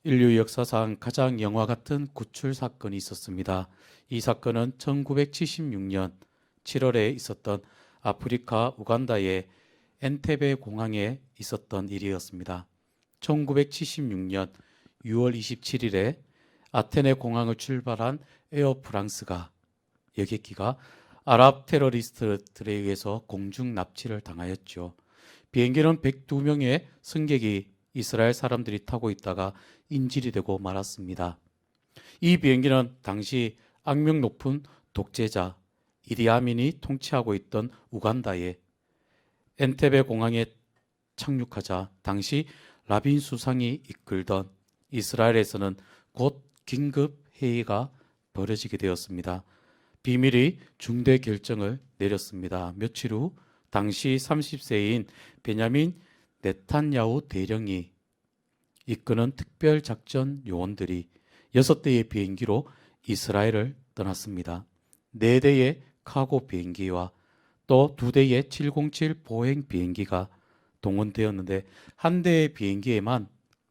인류 역사상 가장 영화 같은 구출 사건이 있었습니다. 이 사건은 1976년 7월에 있었던 아프리카 우간다의 엔테베 공항에 있었던 일이었습니다. 1976년 6월 27일에 아테네 공항을 출발한 에어 프랑스가 여객기가 아랍 테러리스트들에 의해서 공중 납치를 당하였죠. 비행기는 102명의 승객이 이스라엘 사람들이 타고 있다가 인질이 되고 말았습니다. 이 비행기는 당시 악명 높은 독재자 이디아민이 통치하고 있던 우간다의 엔테베 공항에 착륙하자 당시 라빈 수상이 이끌던 이스라엘에서는 곧 긴급 회의가 벌어지게 되었습니다. 비밀이 중대 결정을 내렸습니다. 며칠 후 당시 30세인 베냐민 네탄야후 대령이 이끄는 특별작전 요원들이 6대의 비행기로 이스라엘을 떠났습니다. 4대의 카고 비행기와 또 2대의 707 보행 비행기가 동원되었는데 한 대의 비행기에만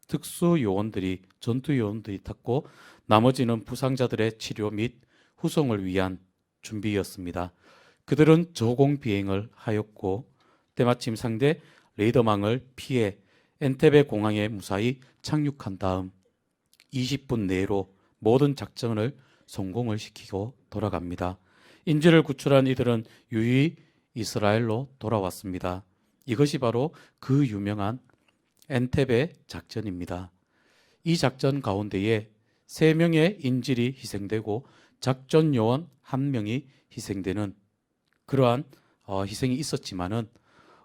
특수 요원들이 전투 요원들이 탔고 나머지는 부상자들의 치료 및 후송을 위한 준비였습니다. 그들은 저공 비행을 하였고 때마침 상대 레이더망을 피해 엔테베 공항에 무사히 착륙한 다음 20분 내로 모든 작전을 성공을 시키고 돌아갑니다. 인질을 구출한 이들은 유유히 이스라엘로 돌아왔습니다. 이것이 바로 그 유명한 엔테베 작전입니다. 이 작전 가운데에 3명의 인질이 희생되고 작전 요원 1명이 희생되는 그러한 희생이 있었지만은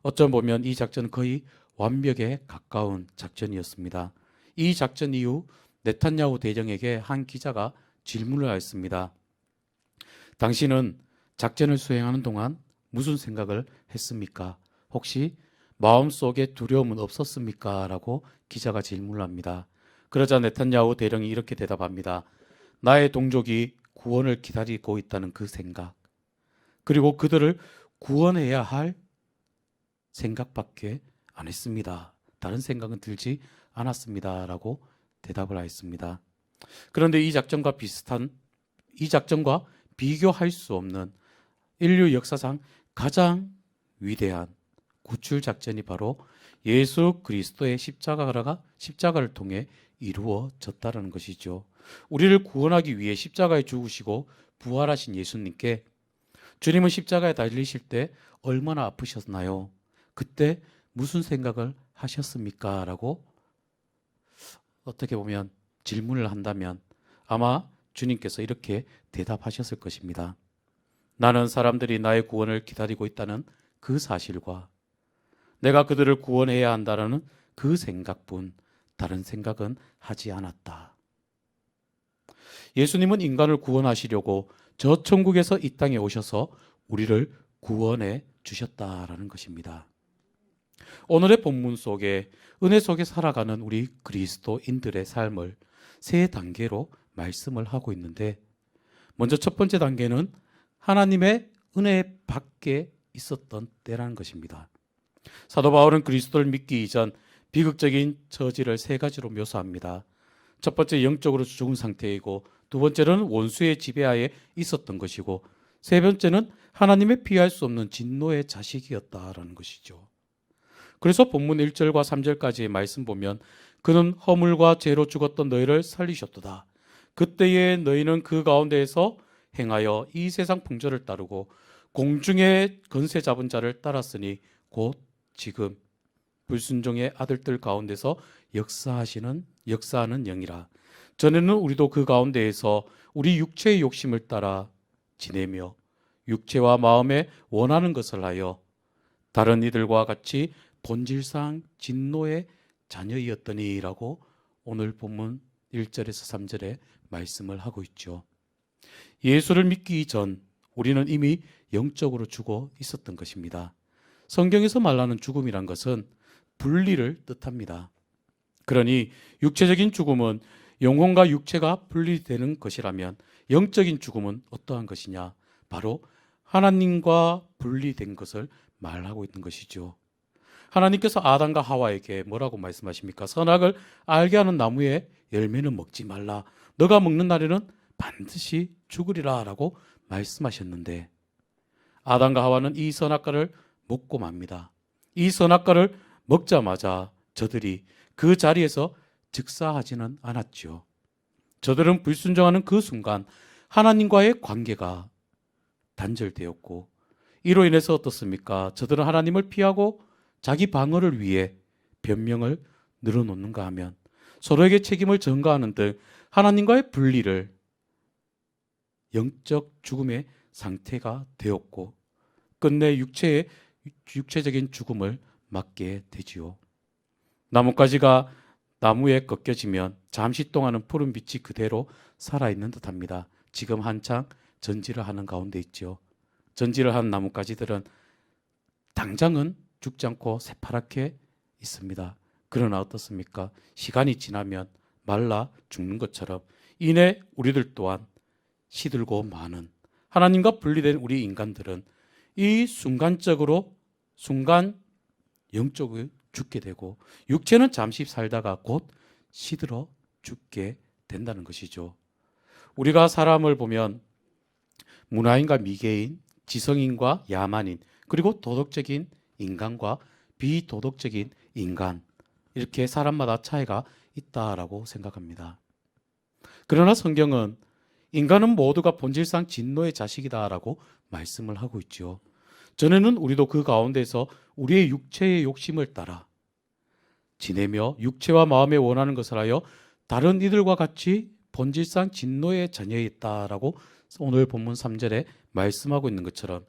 어쩜 보면 이 작전은 거의 완벽에 가까운 작전이었습니다. 이 작전 이후 네탄야후 대령에게 한 기자가 질문을 하였습니다. 당신은 작전을 수행하는 동안 무슨 생각을 했습니까? 혹시 마음속에 두려움은 없었습니까? 라고 기자가 질문을 합니다. 그러자 네탄야후 대령이 이렇게 대답합니다. 나의 동족이 구원을 기다리고 있다는 그 생각, 그리고 그들을 구원해야 할 생각밖에 안 했습니다. 다른 생각은 들지 않았습니다. 라고 대답을 하였습니다. 그런데 이 작전과 비교할 수 없는 인류 역사상 가장 위대한 구출 작전이 바로 예수 그리스도의 십자가를 통해 이루어졌다는 것이죠. 우리를 구원하기 위해 십자가에 죽으시고 부활하신 예수님께 주님은 십자가에 달리실 때 얼마나 아프셨나요? 그때 무슨 생각을 하셨습니까? 라고 어떻게 보면 질문을 한다면 아마 주님께서 이렇게 대답하셨을 것입니다. 나는 사람들이 나의 구원을 기다리고 있다는 그 사실과 내가 그들을 구원해야 한다는 그 생각뿐 다른 생각은 하지 않았다. 예수님은 인간을 구원하시려고 저 천국에서 이 땅에 오셔서 우리를 구원해 주셨다라는 것입니다. 오늘의 본문 속에 은혜 속에 살아가는 우리 그리스도인들의 삶을 3단계로 말씀을 하고 있는데 먼저 첫 번째 단계는 하나님의 은혜 밖에 있었던 때라는 것입니다. 사도 바울은 그리스도를 믿기 이전 비극적인 처지를 3가지로 묘사합니다. 첫 번째 영적으로 죽은 상태이고 두 번째는 원수의 지배하에 있었던 것이고 세 번째는 하나님의 피할 수 없는 진노의 자식이었다라는 것이죠. 그래서 본문 1절과 3절까지의 말씀 보면 그는 허물과 죄로 죽었던 너희를 살리셨도다. 그때에 너희는 그 가운데에서 행하여 이 세상 풍조를 따르고 공중의 권세 잡은 자를 따랐으니 곧 지금 불순종의 아들들 가운데서 역사하는 영이라. 전에는 우리도 그 가운데에서 우리 육체의 욕심을 따라 지내며 육체와 마음에 원하는 것을 하여 다른 이들과 같이 본질상 진노의 자녀이었더니라고 오늘 본문 1절에서 3절에 말씀을 하고 있죠. 예수를 믿기 전 우리는 이미 영적으로 죽어 있었던 것입니다. 성경에서 말하는 죽음이란 것은 분리를 뜻합니다. 그러니 육체적인 죽음은 영혼과 육체가 분리되는 것이라면 영적인 죽음은 어떠한 것이냐? 바로 하나님과 분리된 것을 말하고 있는 것이죠. 하나님께서 아담과 하와에게 뭐라고 말씀하십니까? 선악을 알게 하는 나무의 열매는 먹지 말라. 너가 먹는 날에는 반드시 죽으리라 라고 말씀하셨는데 아담과 하와는 이 선악과를 먹고 맙니다. 이 선악과를 먹자마자 저들이 그 자리에서 즉사하지는 않았죠. 저들은 불순종하는 그 순간 하나님과의 관계가 단절되었고 이로 인해서 어떻습니까? 저들은 하나님을 피하고 자기 방어를 위해 변명을 늘어놓는가 하면 서로에게 책임을 전가하는 등 하나님과의 분리를 영적 죽음의 상태가 되었고 끝내 육체적인 죽음을 맞게 되지요. 나뭇가지가 나무에 꺾여지면 잠시 동안은 푸른 빛이 그대로 살아있는 듯합니다. 지금 한창 전지를 하는 가운데 있죠. 전지를 한 나뭇가지들은 당장은 죽지 않고 새파랗게 있습니다. 그러나 어떻습니까? 시간이 지나면 말라 죽는 것처럼 이내 우리들 또한 시들고 많은 하나님과 분리된 우리 인간들은 이 순간 영적으로 죽게 되고 육체는 잠시 살다가 곧 시들어 죽게 된다는 것이죠. 우리가 사람을 보면 문화인과 미개인, 지성인과 야만인, 그리고 도덕적인 인간과 비도덕적인 인간 이렇게 사람마다 차이가 있다라고 생각합니다. 그러나 성경은 인간은 모두가 본질상 진노의 자식이다라고 말씀을 하고 있죠. 전에는 우리도 그 가운데서 우리의 육체의 욕심을 따라 지내며 육체와 마음에 원하는 것을 하여 다른 이들과 같이 본질상 진노의 자녀였다라고 오늘 본문 3절에 말씀하고 있는 것처럼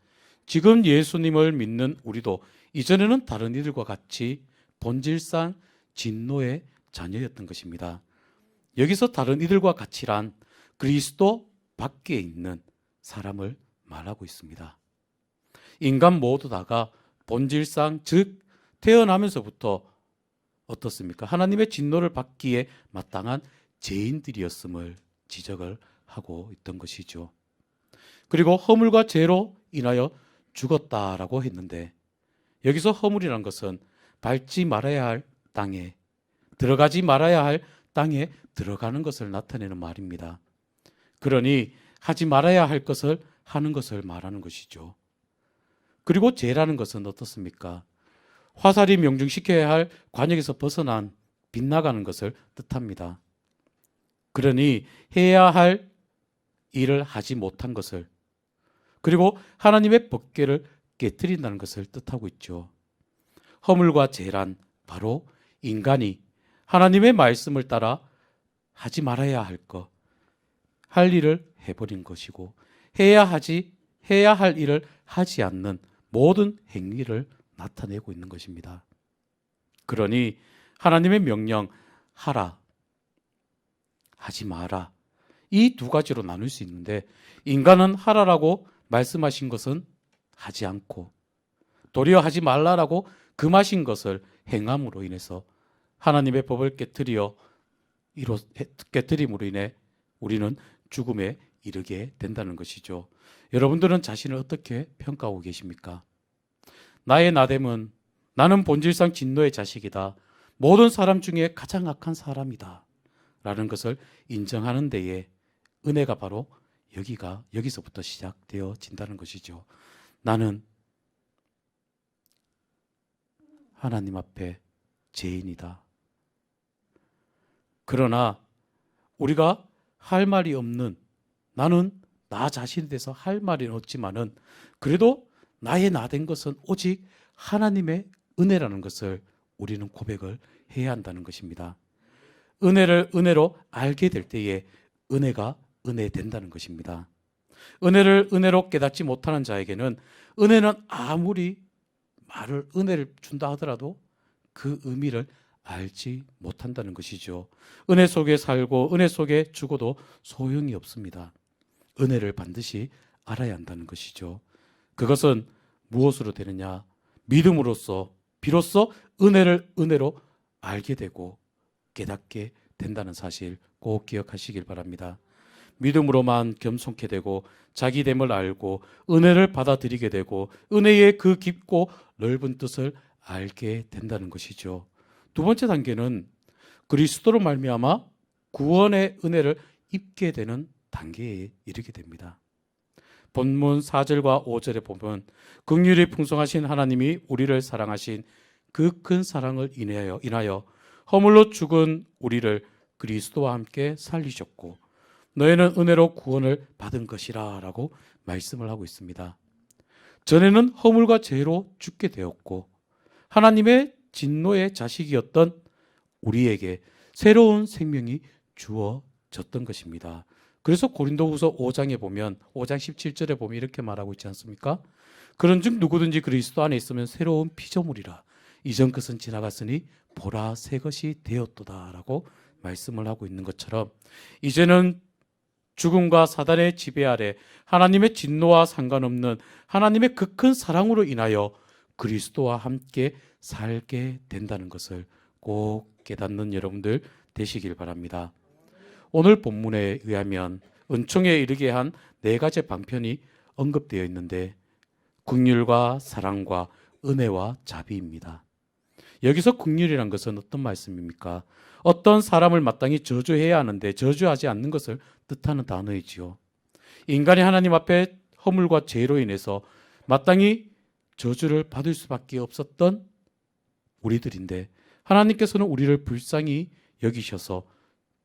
지금 예수님을 믿는 우리도 이전에는 다른 이들과 같이 본질상 진노의 자녀였던 것입니다. 여기서 다른 이들과 같이란 그리스도 밖에 있는 사람을 말하고 있습니다. 인간 모두 다가 본질상 즉 태어나면서부터 어떻습니까? 하나님의 진노를 받기에 마땅한 죄인들이었음을 지적을 하고 있던 것이죠. 그리고 허물과 죄로 인하여 죽었다라고 했는데 여기서 허물이란 것은 밟지 말아야 할 땅에 들어가지 말아야 할 땅에 들어가는 것을 나타내는 말입니다. 그러니 하지 말아야 할 것을 하는 것을 말하는 것이죠. 그리고 죄라는 것은 어떻습니까? 화살이 명중시켜야 할 관역에서 벗어난 빗나가는 것을 뜻합니다. 그러니 해야 할 일을 하지 못한 것을 그리고 하나님의 법궤를 깨뜨린다는 것을 뜻하고 있죠. 허물과 죄란 바로 인간이 하나님의 말씀을 따라 하지 말아야 할 것, 할 일을 해버린 것이고 해야 할 일을 하지 않는 모든 행위를 나타내고 있는 것입니다. 그러니 하나님의 명령 하라, 하지 마라 이 두 가지로 나눌 수 있는데 인간은 하라라고 말씀하신 것은 하지 않고 도리어 하지 말라라고 금하신 것을 행함으로 인해서 하나님의 법을 깨뜨림으로 인해 우리는 죽음에 이르게 된다는 것이죠. 여러분들은 자신을 어떻게 평가하고 계십니까? 나의 나됨은 나는 본질상 진노의 자식이다. 모든 사람 중에 가장 악한 사람이다. 라는 것을 인정하는 데에 은혜가 바로 여기서부터 시작되어진다는 것이죠. 나는 하나님 앞에 죄인이다. 그러나 우리가 할 말이 없는 나는 나 자신에 대해서 할 말이 없지만은 그래도 나의 나된 것은 오직 하나님의 은혜라는 것을 우리는 고백을 해야 한다는 것입니다. 은혜를 은혜로 알게 될 때에 은혜가 은혜 된다는 것입니다. 은혜를 은혜로 깨닫지 못하는 자에게는 은혜는 아무리 은혜를 준다 하더라도 그 의미를 알지 못한다는 것이죠. 은혜 속에 살고 은혜 속에 죽어도 소용이 없습니다. 은혜를 반드시 알아야 한다는 것이죠. 그것은 무엇으로 되느냐? 믿음으로써 비로소 은혜를 은혜로 알게 되고 깨닫게 된다는 사실 꼭 기억하시길 바랍니다. 믿음으로만 겸손케 되고 자기됨을 알고 은혜를 받아들이게 되고 은혜의 그 깊고 넓은 뜻을 알게 된다는 것이죠. 두 번째 단계는 그리스도로 말미암아 구원의 은혜를 입게 되는 단계에 이르게 됩니다. 본문 4절과 5절에 보면 긍휼이 풍성하신 하나님이 우리를 사랑하신 그 큰 사랑을 인하여 허물로 죽은 우리를 그리스도와 함께 살리셨고 너희는 은혜로 구원을 받은 것이라 라고 말씀을 하고 있습니다. 전에는 허물과 죄로 죽게 되었고 하나님의 진노의 자식이었던 우리에게 새로운 생명이 주어졌던 것입니다. 그래서 고린도후서 5장에 보면 5장 17절에 보면 이렇게 말하고 있지 않습니까? 그런즉 누구든지 그리스도 안에 있으면 새로운 피조물이라 이전 것은 지나갔으니 보라 새 것이 되었도다라고 말씀을 하고 있는 것처럼 이제는 죽음과 사단의 지배 아래 하나님의 진노와 상관없는 하나님의 그 큰 사랑으로 인하여 그리스도와 함께 살게 된다는 것을 꼭 깨닫는 여러분들 되시길 바랍니다. 오늘 본문에 의하면 은총에 이르게 한 4가지 방편이 언급되어 있는데 긍휼과 사랑과 은혜와 자비입니다. 여기서 긍휼이란 것은 어떤 말씀입니까? 어떤 사람을 마땅히 저주해야 하는데 저주하지 않는 것을 뜻하는 단어이지요. 인간이 하나님 앞에 허물과 죄로 인해서 마땅히 저주를 받을 수밖에 없었던 우리들인데 하나님께서는 우리를 불쌍히 여기셔서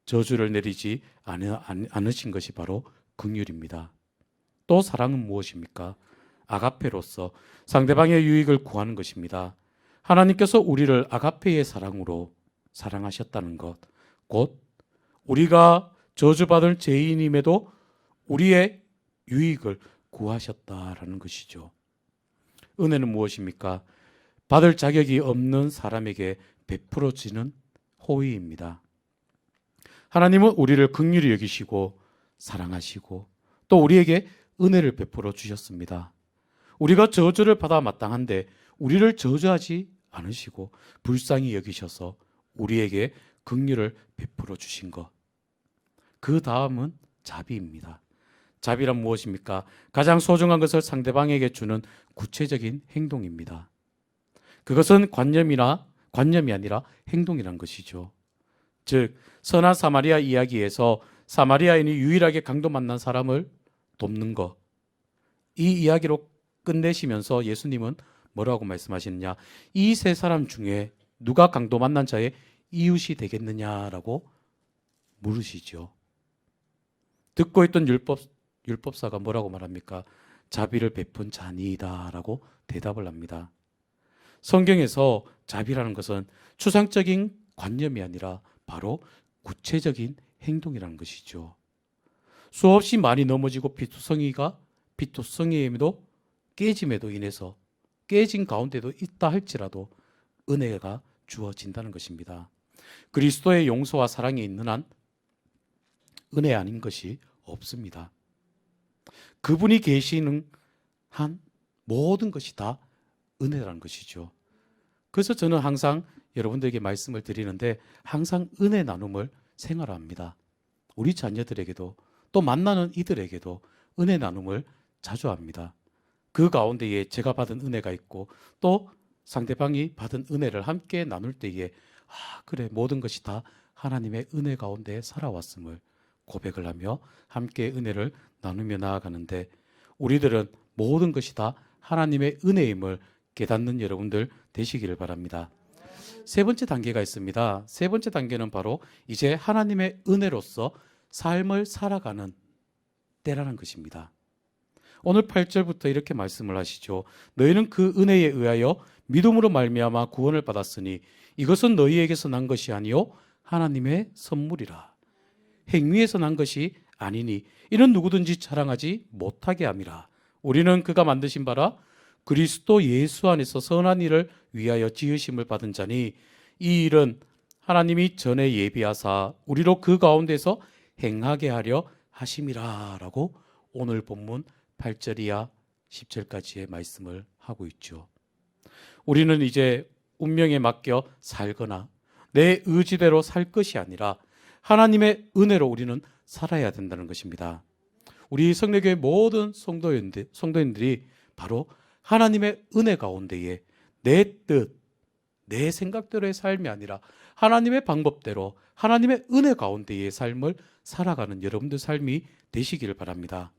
저주를 내리지 않으신 것이 바로 긍휼입니다. 또 사랑은 무엇입니까? 아가페로서 상대방의 유익을 구하는 것입니다. 하나님께서 우리를 아가페의 사랑으로 사랑하셨다는 것, 곧 우리가 저주받을 죄인임에도 우리의 유익을 구하셨다라는 것이죠. 은혜는 무엇입니까? 받을 자격이 없는 사람에게 베풀어지는 호의입니다. 하나님은 우리를 긍휼히 여기시고 사랑하시고 또 우리에게 은혜를 베풀어 주셨습니다. 우리가 저주를 받아 마땅한데 우리를 저주하지 않으시고 불쌍히 여기셔서 우리에게 긍휼을 베풀어 주신 것. 그 다음은 자비입니다. 자비란 무엇입니까? 가장 소중한 것을 상대방에게 주는 구체적인 행동입니다. 그것은 관념이 아니라 행동이란 것이죠. 즉 선한 사마리아 이야기에서 사마리아인이 유일하게 강도 만난 사람을 돕는 것, 이 이야기로 끝내시면서 예수님은 뭐라고 말씀하시느냐? 이 세 사람 중에 누가 강도 만난 자의 이웃이 되겠느냐라고 물으시죠. 듣고 있던 율법사가 뭐라고 말합니까? 자비를 베푼 자니이다라고 대답을 합니다. 성경에서 자비라는 것은 추상적인 관념이 아니라 바로 구체적인 행동이라는 것이죠. 수없이 많이 넘어지고 피투성이임에도 깨짐에도 인해서 깨진 가운데도 있다 할지라도 은혜가 주어진다는 것입니다. 그리스도의 용서와 사랑이 있는 한 은혜 아닌 것이 없습니다. 그분이 계시는 한 모든 것이 다 은혜라는 것이죠. 그래서 저는 항상 여러분들에게 말씀을 드리는데 항상 은혜 나눔을 생활합니다. 우리 자녀들에게도 또 만나는 이들에게도 은혜 나눔을 자주 합니다. 그 가운데에 제가 받은 은혜가 있고 또 상대방이 받은 은혜를 함께 나눌 때에 그래 모든 것이 다 하나님의 은혜 가운데 살아왔음을 고백을 하며 함께 은혜를 나누며 나아가는데 우리들은 모든 것이 다 하나님의 은혜임을 깨닫는 여러분들 되시기를 바랍니다. 세 번째 단계가 있습니다. 세 번째 단계는 바로 이제 하나님의 은혜로서 삶을 살아가는 때라는 것입니다. 오늘 8절부터 이렇게 말씀을 하시죠. 너희는 그 은혜에 의하여 믿음으로 말미암아 구원을 받았으니 이것은 너희에게서 난 것이 아니요 하나님의 선물이라. 행위에서 난 것이 아니니 이는 누구든지 자랑하지 못하게 함이라. 우리는 그가 만드신 바라 그리스도 예수 안에서 선한 일을 위하여 지으심을 받은 자니 이 일은 하나님이 전에 예비하사 우리로 그 가운데서 행하게 하려 하심이라 라고 오늘 본문 8절 이하 10절까지의 말씀을 하고 있죠. 우리는 이제 운명에 맡겨 살거나 내 의지대로 살 것이 아니라 하나님의 은혜로 우리는 살아야 된다는 것입니다. 우리 성례교회 모든 성도인들이 바로 하나님의 은혜 가운데에 내 뜻, 내 생각대로의 삶이 아니라 하나님의 방법대로 하나님의 은혜 가운데의 삶을 살아가는 여러분들 삶이 되시기를 바랍니다.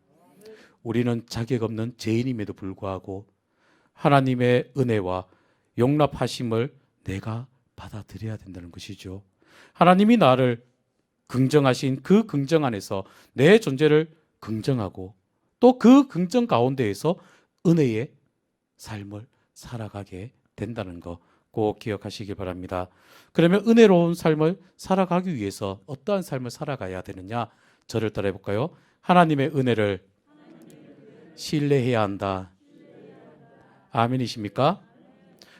우리는 자격 없는 죄인임에도 불구하고 하나님의 은혜와 용납하심을 내가 받아들여야 된다는 것이죠. 하나님이 나를 긍정하신 그 긍정 안에서 내 존재를 긍정하고 또 그 긍정 가운데에서 은혜의 삶을 살아가게 된다는 거 꼭 기억하시기 바랍니다. 그러면 은혜로운 삶을 살아가기 위해서 어떠한 삶을 살아가야 되느냐? 저를 따라해 볼까요? 하나님의 은혜를 신뢰해야 한다. 아멘이십니까?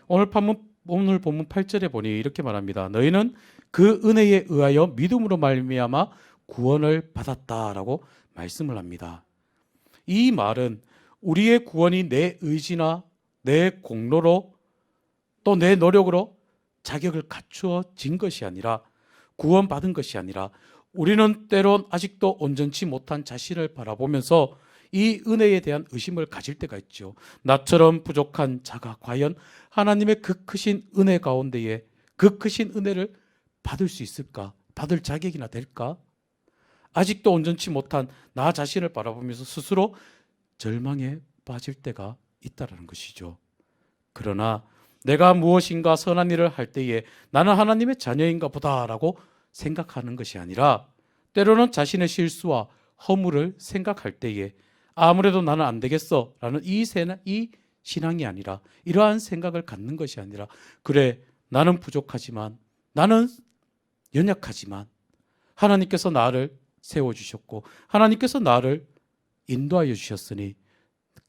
오늘 본문 8절에 보니 이렇게 말합니다. 너희는 그 은혜에 의하여 믿음으로 말미암아 구원을 받았다라고 말씀을 합니다. 이 말은 우리의 구원이 내 의지나 내 공로로 또 내 노력으로 자격을 갖추어진 것이 아니라 구원받은 것이 아니라 우리는 때론 아직도 온전치 못한 자신을 바라보면서 이 은혜에 대한 의심을 가질 때가 있죠. 나처럼 부족한 자가 과연 하나님의 그 크신 은혜 가운데에 그 크신 은혜를 받을 수 있을까? 받을 자격이나 될까? 아직도 온전치 못한 나 자신을 바라보면서 스스로 절망에 빠질 때가 있다는 것이죠. 그러나 내가 무엇인가 선한 일을 할 때에 나는 하나님의 자녀인가 보다라고 생각하는 것이 아니라 때로는 자신의 실수와 허물을 생각할 때에 아무래도 나는 안 되겠어 라는 이 신앙이 아니라 이러한 생각을 갖는 것이 아니라 그래 나는 부족하지만 나는 연약하지만 하나님께서 나를 세워주셨고 하나님께서 나를 인도하여 주셨으니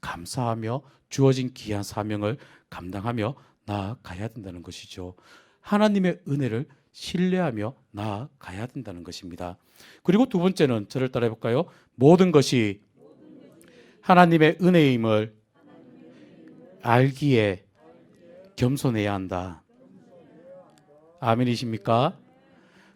감사하며 주어진 귀한 사명을 감당하며 나아가야 된다는 것이죠. 하나님의 은혜를 신뢰하며 나아가야 된다는 것입니다. 그리고 두 번째는 저를 따라해 볼까요? 모든 것이 하나님의 은혜임을 알기에 겸손해야 한다. 아멘이십니까?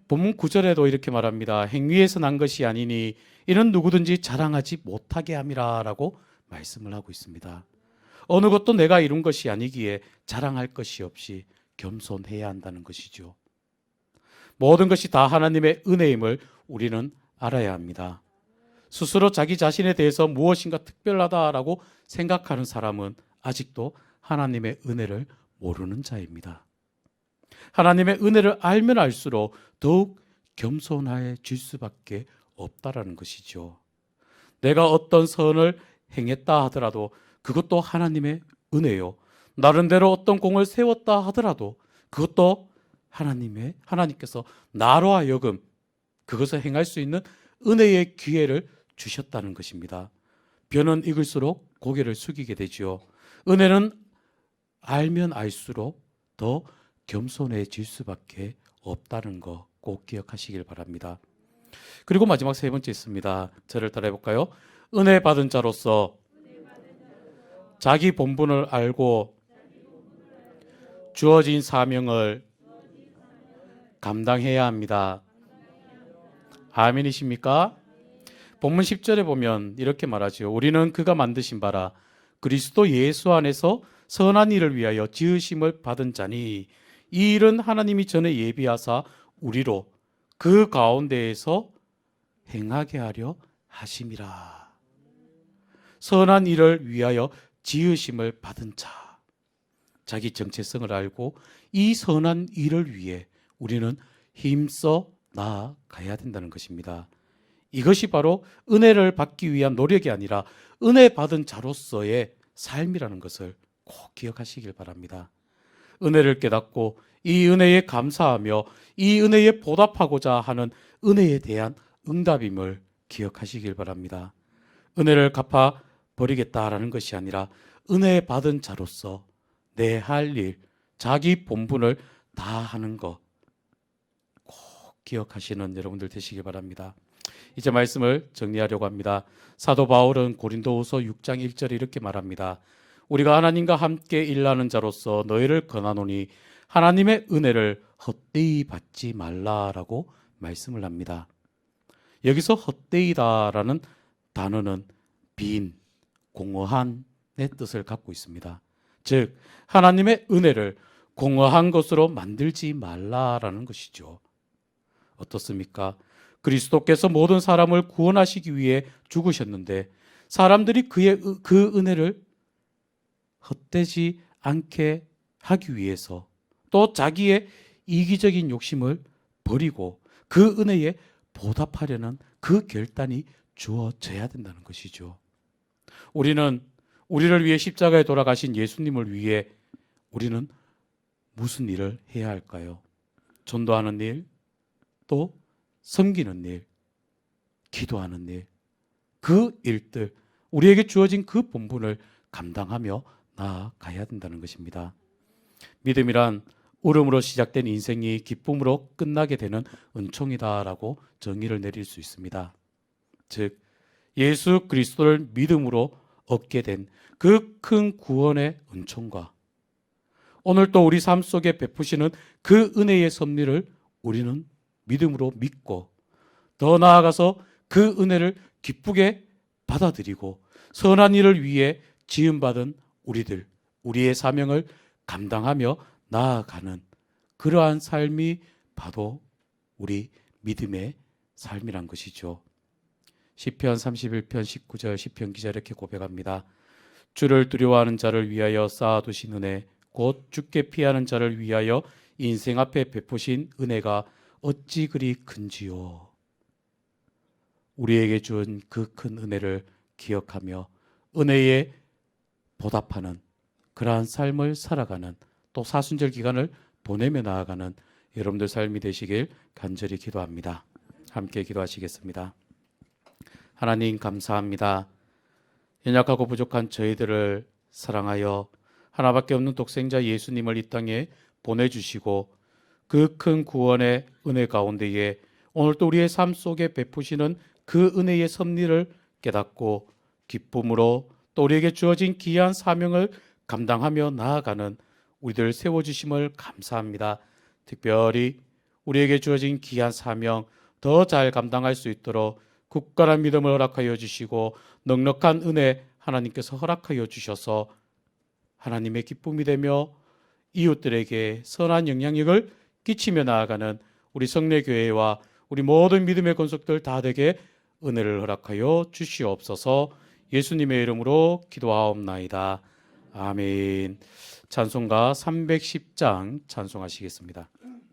본문 9절에도 이렇게 말합니다. 행위에서 난 것이 아니니 이는 누구든지 자랑하지 못하게 함이라 라고 말씀을 하고 있습니다. 어느 것도 내가 이룬 것이 아니기에 자랑할 것이 없이 겸손해야 한다는 것이죠. 모든 것이 다 하나님의 은혜임을 우리는 알아야 합니다. 스스로 자기 자신에 대해서 무엇인가 특별하다라고 생각하는 사람은 아직도 하나님의 은혜를 모르는 자입니다. 하나님의 은혜를 알면 알수록 더욱 겸손해질 수밖에 없다라는 것이죠. 내가 어떤 선을 행했다 하더라도 그것도 하나님의 은혜요. 나름대로 어떤 공을 세웠다 하더라도 그것도 하나님께서 나로 하여금 그것을 행할 수 있는 은혜의 기회를 주셨다는 것입니다. 벼는 익을수록 고개를 숙이게 되지요. 은혜는 알면 알수록 더 겸손해질 수밖에 없다는 거 꼭 기억하시길 바랍니다. 그리고 마지막 세 번째 있습니다. 저를 따라해 볼까요? 은혜 받은 자로서 자기 본분을 알고 주어진 사명을 감당해야 합니다. 아멘이십니까? 본문 10절에 보면 이렇게 말하죠. 우리는 그가 만드신 바라 그리스도 예수 안에서 선한 일을 위하여 지으심을 받은 자니 이 일은 하나님이 전에 예비하사 우리로 그 가운데에서 행하게 하려 하심이라. 선한 일을 위하여 지으심을 받은 자, 자기 정체성을 알고 이 선한 일을 위해 우리는 힘써 나아가야 된다는 것입니다. 이것이 바로 은혜를 받기 위한 노력이 아니라 은혜 받은 자로서의 삶이라는 것을 꼭 기억하시길 바랍니다. 은혜를 깨닫고 이 은혜에 감사하며 이 은혜에 보답하고자 하는 은혜에 대한 응답임을 기억하시길 바랍니다. 은혜를 갚아 버리겠다라는 것이 아니라 은혜 받은 자로서 내 할 일, 자기 본분을 다 하는 것 꼭 기억하시는 여러분들 되시길 바랍니다. 이제 말씀을 정리하려고 합니다. 사도 바울은 고린도후서 6장 1절에 이렇게 말합니다. 우리가 하나님과 함께 일하는 자로서 너희를 권하노니 하나님의 은혜를 헛되이 받지 말라라고 말씀을 합니다. 여기서 헛되이다라는 단어는 빈, 공허한의 뜻을 갖고 있습니다. 즉 하나님의 은혜를 공허한 것으로 만들지 말라라는 것이죠. 어떻습니까? 그리스도께서 모든 사람을 구원하시기 위해 죽으셨는데 사람들이 그 은혜를 헛되지 않게 하기 위해서 또 자기의 이기적인 욕심을 버리고 그 은혜에 보답하려는 그 결단이 주어져야 된다는 것이죠. 우리는 우리를 위해 십자가에 돌아가신 예수님을 위해 우리는 무슨 일을 해야 할까요? 전도하는 일, 또 섬기는 일, 기도하는 일, 그 일들, 우리에게 주어진 그 본분을 감당하며 나아가야 된다는 것입니다. 믿음이란 울음으로 시작된 인생이 기쁨으로 끝나게 되는 은총이다라고 정의를 내릴 수 있습니다. 즉 예수 그리스도를 믿음으로 얻게 된 그 큰 구원의 은총과 오늘 또 우리 삶 속에 베푸시는 그 은혜의 섭리를 우리는 믿음으로 믿고 더 나아가서 그 은혜를 기쁘게 받아들이고 선한 일을 위해 지음받은 우리의 사명을 감당하며 나아가는 그러한 삶이 바로 우리 믿음의 삶이란 것이죠. 시편 31편 19절 시편 기자 이렇게 고백합니다. 주를 두려워하는 자를 위하여 쌓아두신 은혜 곧 주께 피하는 자를 위하여 인생 앞에 베푸신 은혜가 어찌 그리 큰지요. 우리에게 준 그 큰 은혜를 기억하며 은혜에 보답하는 그러한 삶을 살아가는 또 사순절 기간을 보내며 나아가는 여러분들 삶이 되시길 간절히 기도합니다. 함께 기도하시겠습니다. 하나님 감사합니다. 연약하고 부족한 저희들을 사랑하여 하나밖에 없는 독생자 예수님을 이 땅에 보내주시고 그 큰 구원의 은혜 가운데에 오늘 또 우리의 삶 속에 베푸시는 그 은혜의 섭리를 깨닫고 기쁨으로 또 우리에게 주어진 귀한 사명을 감당하며 나아가는 우리들 세워주심을 감사합니다. 특별히 우리에게 주어진 귀한 사명 더 잘 감당할 수 있도록 굳건한 믿음을 허락하여 주시고 넉넉한 은혜 하나님께서 허락하여 주셔서 하나님의 기쁨이 되며 이웃들에게 선한 영향력을 끼치며 나아가는 우리 성례교회와 우리 모든 믿음의 권속들 다 되게 은혜를 허락하여 주시옵소서. 예수님의 이름으로 기도하옵나이다. 아멘. 찬송가 310장 찬송하시겠습니다.